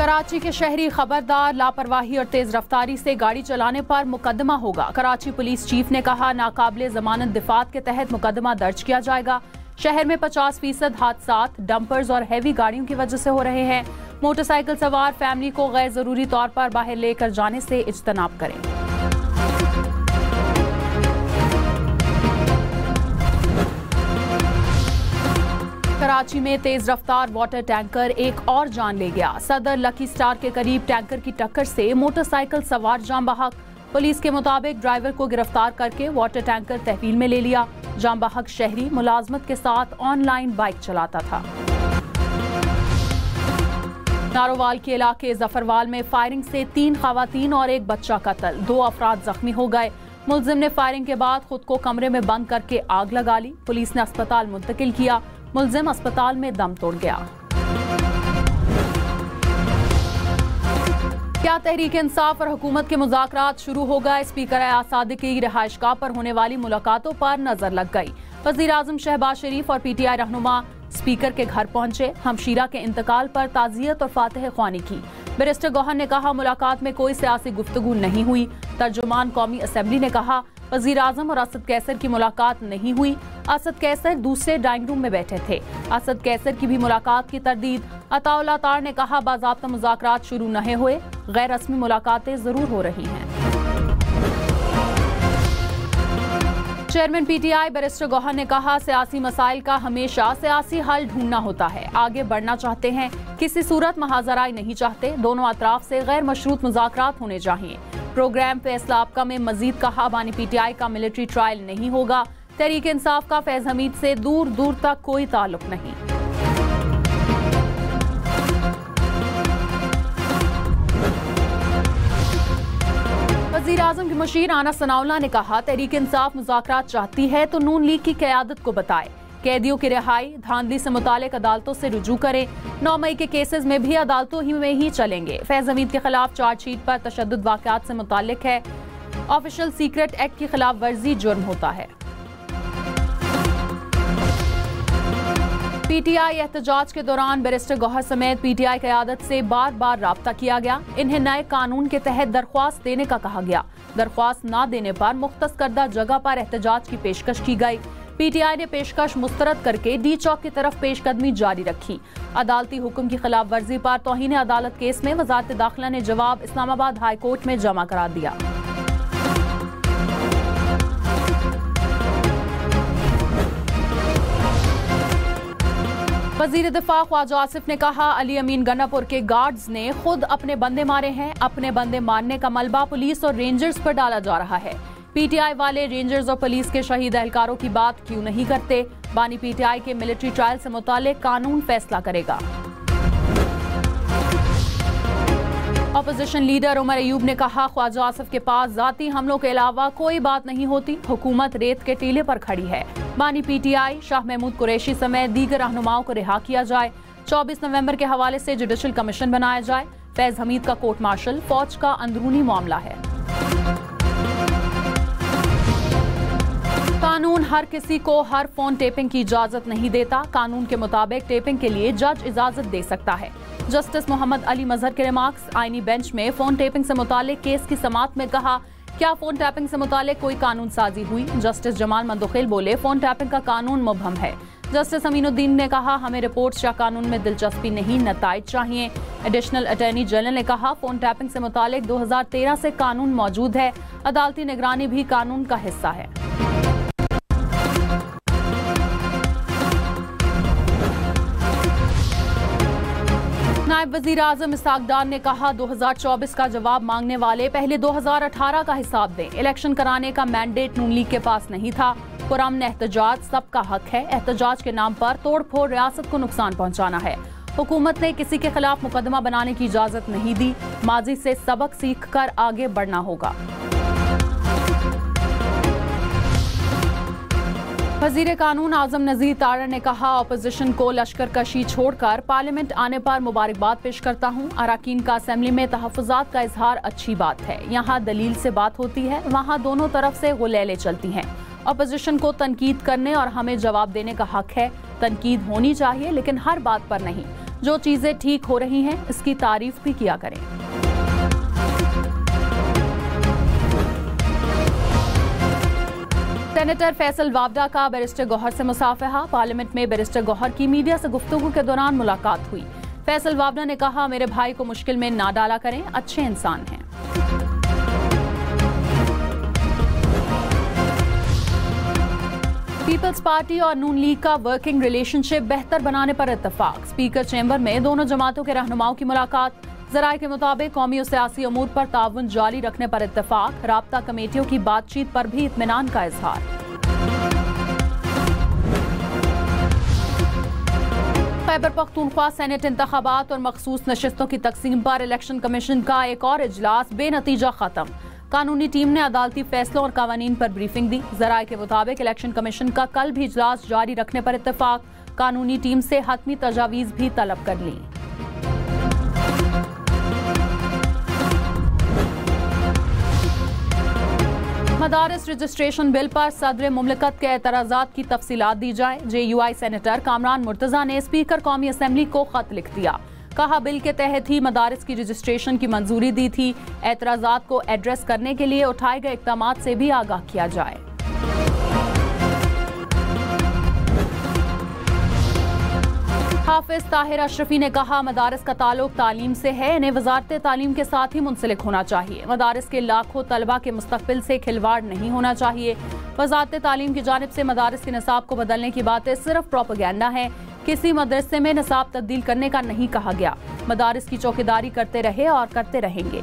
कराची के शहरी खबरदार, लापरवाही और तेज रफ्तारी से गाड़ी चलाने पर मुकदमा होगा। कराची पुलिस चीफ ने कहा, नाकाबिले जमानत दिफात के तहत मुकदमा दर्ज किया जाएगा। शहर में 50% हादसात डंपर्स और हैवी गाड़ियों की वजह से हो रहे हैं। मोटरसाइकिल सवार फैमिली को गैर जरूरी तौर पर बाहर लेकर जाने से इज्तनाब करें। कराची में तेज रफ्तार वाटर टैंकर एक और जान ले गया। सदर लकी स्टार के करीब टैंकर की टक्कर से मोटरसाइकिल सवार जान बहक। पुलिस के मुताबिक ड्राइवर को गिरफ्तार करके वाटर टैंकर तहवील में ले लिया। जान बहक शहरी मुलाजमत के साथ ऑनलाइन बाइक चलाता था। नारोवाल के इलाके जफरवाल में फायरिंग से 3 खवातीन और एक बच्चा कत्ल, 2 अफराद जख्मी हो गए। मुलजिम ने फायरिंग के बाद खुद को कमरे में बंद करके आग लगा ली। पुलिस ने अस्पताल मुंतकिल किया। मुलजिम अस्पताल में दम तोड़ गया। क्या तहरीक इंसाफ और हुकूमत के मुज़ाकरात शुरू हो गए। स्पीकर आसाद की रिहाइशगाह पर होने वाली मुलाकातों पर नजर लग गई। वज़ीर आज़म शहबाज शरीफ और PTI रहनुमा स्पीकर के घर पहुंचे। हमशीरा के इंतकाल पर ताज़ियत और फातिह ख्वानी की। बैरिस्टर गौहर ने कहा, मुलाकात में कोई सियासी गुफ्तगू नहीं हुई। तर्जुमान कौमी असम्बली ने कहा, वज़ीर आज़म और असद कैसर की मुलाकात नहीं हुई। असद कैसर दूसरे डाइनिंग रूम में बैठे थे। असद कैसर की भी मुलाकात की तरदीद। अताउल्लाह तार ने कहा, बाज़ाब्ता मुज़ाकरात शुरू नहीं हुए, गैर रस्मी मुलाकातें जरूर हो रही हैं। चेयरमैन PTI बैरिस्टर गौहर ने कहा, सियासी मसाइल का हमेशा सियासी हल ढूंढना होता है। आगे बढ़ना चाहते हैं, किसी सूरत महाजराई नहीं चाहते। दोनों अतराफ से गैर मशरूत मुज़ाकरात होने चाहिए। प्रोग्राम फैसला आपका में मजीद कहा, बानी PTI का मिलिट्री ट्रायल नहीं होगा। तहरीक इंसाफ का फैज हमीद से दूर दूर तक कोई ताल्लुक नहीं। वज़ीर आज़म की मुशीर आना सनाउल्लाह ने कहा, तहरीक इंसाफ मुज़ाकरात चाहती है तो नून लीग की क़यादत को बताए। कैदियों की रिहाई, धांधली से मुतालिक अदालतों से रुजू करें। 9 मई के केसेस में भी अदालतों में ही चलेंगे। फैज हमीद के खिलाफ चार्जशीट पर तशद्दुद वाक़यात से मुतालिक है। ऑफिशियल सीक्रेट एक्ट की खिलाफ वर्जी जुर्म होता है। PTI एहतजाज के दौरान बैरिस्टर गौहर समेत PTI क़यादत से बार बार राब्ता किया गया। इन्हें नए कानून के तहत दरख्वास्त देने का कहा गया। दरख्वास्त न देने पर मुख्तस करदा जगह पर एहतजाज की पेशकश की गई। PTI ने पेशकश मुस्तरद करके D चौक की तरफ पेशकदमी जारी रखी। अदालती हुक्म की खिलाफ वर्जी पर तौहीन अदालत केस में वज़ारत दाखिला ने जवाब इस्लामाबाद हाई कोर्ट में जमा करा दिया। वज़ीर दिफा ख्वाजा आसिफ ने कहा, अली अमीन गन्नापुर के गार्ड्स ने खुद अपने बंदे मारे हैं। अपने बंदे मारने का मलबा पुलिस और रेंजर्स पर डाला जा रहा है। PTI वाले रेंजर्स और पुलिस के शहीद एहलकारों की बात क्यों नहीं करते। बानी PTI के मिलिट्री ट्रायल से मुतालिक कानून फैसला करेगा। अपोजिशन लीडर उमर अयूब ने कहा, ख्वाजा आसिफ के पास जाती हमलों के अलावा कोई बात नहीं होती। हुकूमत रेत के टीले पर खड़ी है। बानी PTI शाह महमूद कुरैशी समेत दीगर रहनुमाओं को रिहा किया जाए। 24 नवंबर के हवाले से जुडिशल कमीशन बनाया जाए। फैज हमीद का कोर्ट मार्शल फौज का अंदरूनी मामला है। कानून हर किसी को हर फोन टेपिंग की इजाजत नहीं देता। कानून के मुताबिक टेपिंग के लिए जज इजाजत दे सकता है। जस्टिस मोहम्मद अली मजहर के रिमार्क्स। आईनी बेंच में फोन टेपिंग से मुतालिक केस की समाअत में कहा, क्या फोन टैपिंग से मुतालिक कोई कानून साजी हुई। जस्टिस जमाल मंदोखिल बोले, फोन टैपिंग का कानून मुबहम है। जस्टिस अमीनुद्दीन ने कहा, हमें रिपोर्ट्स या कानून में दिलचस्पी नहीं, नताइज चाहिए। एडिशनल अटॉर्नी जनरल ने कहा, फोन टैपिंग से मुतालिक 2013 से कानून मौजूद है। अदालती निगरानी भी कानून का हिस्सा है। नायब वज़ीर आज़म इसहाक डार ने कहा, 2024 का जवाब मांगने वाले पहले 2018 का हिसाब दें। इलेक्शन कराने का मैंडेट नून लीग के पास नहीं था। पुरअमन एहतजाज सबका हक है। एहतजाज के नाम पर तोड़ फोड़ रियासत को नुकसान पहुंचाना है। हुकूमत ने किसी के खिलाफ मुकदमा बनाने की इजाजत नहीं दी। माजी से सबक सीख कर आगे बढ़ना होगा। वज़ीर कानून आज़म नज़ीर तारड़ ने कहा, अपोजिशन को लश्कर कशी छोड़कर पार्लियामेंट आने पर मुबारकबाद पेश करता हूँ। अराकीन का असेंबली में तहफ़्फ़ुज़ात का इजहार अच्छी बात है। यहाँ दलील से बात होती है, वहाँ दोनों तरफ से गुलेले चलती हैं। अपोजिशन को तनकीद करने और हमें जवाब देने का हक है। तनकीद होनी चाहिए, लेकिन हर बात पर नहीं। जो चीजें ठीक हो रही हैं इसकी तारीफ भी किया करें। सेनेटर फैसल वावडा का बैरिस्टर गौहर से मुसाफहा। पार्लियामेंट में बैरिस्टर गौहर की मीडिया से गुफ्तगू के दौरान मुलाकात हुई। फैसल वावडा ने कहा, मेरे भाई को मुश्किल में ना डाला करें, अच्छे इंसान हैं। पीपल्स पार्टी और नून लीग का वर्किंग रिलेशनशिप बेहतर बनाने पर इत्तेफाक। स्पीकर चैम्बर में दोनों जमातों के रहनुमाओं की मुलाकात। जराये के मुताबिक कौमी और सियासी अमूर पर ताउन जारी रखने पर इत्तेफाक। राब्ता कमेटियों की बातचीत पर भी इत्मीनान का इजहार। खैबर पख्तूनख्वा सेनेट इंतखाबात और मखसूस नशिस्तों की तकसीम पर इलेक्शन कमीशन का एक और इजलास बेनतीजा खत्म। कानूनी टीम ने अदालती फैसलों और कवानीन पर ब्रीफिंग दी। जराये के मुताबिक इलेक्शन कमीशन का कल भी इजलास जारी रखने पर इत्तेफाक। कानूनी टीम से हतमी तजावीज भी तलब कर ली। मदारिस रजिस्ट्रेशन बिल पर सदर मुमलिकत के एतराज़ात की तफसीलात दी जाए। JUI सेनेटर कामरान मुर्तजा ने स्पीकर कौमी असम्बली को खत लिख दिया। कहा, बिल के तहत ही मदारिस की रजिस्ट्रेशन की मंजूरी दी थी। एतराज़ात को एड्रेस करने के लिए उठाए गए इक़दामात से भी आगाह किया जाए। हाफिज ताहिर अशरफी ने कहा, मदारिस का ताल्लुक तालीम से है, इन्हें वजारत तालीम के साथ ही मुंसलिक होना चाहिए। मदारिस के लाखों तलबा के मुस्तकबिल से खिलवाड़ नहीं होना चाहिए। वजारत तालीम की जानिब से मदारिस के निसाब को बदलने की बातें सिर्फ प्रोपेगेंडा है। किसी मदरसे में निसाब तब्दील करने का नहीं कहा गया। मदारिस की चौकीदारी करते रहे और करते रहेंगे।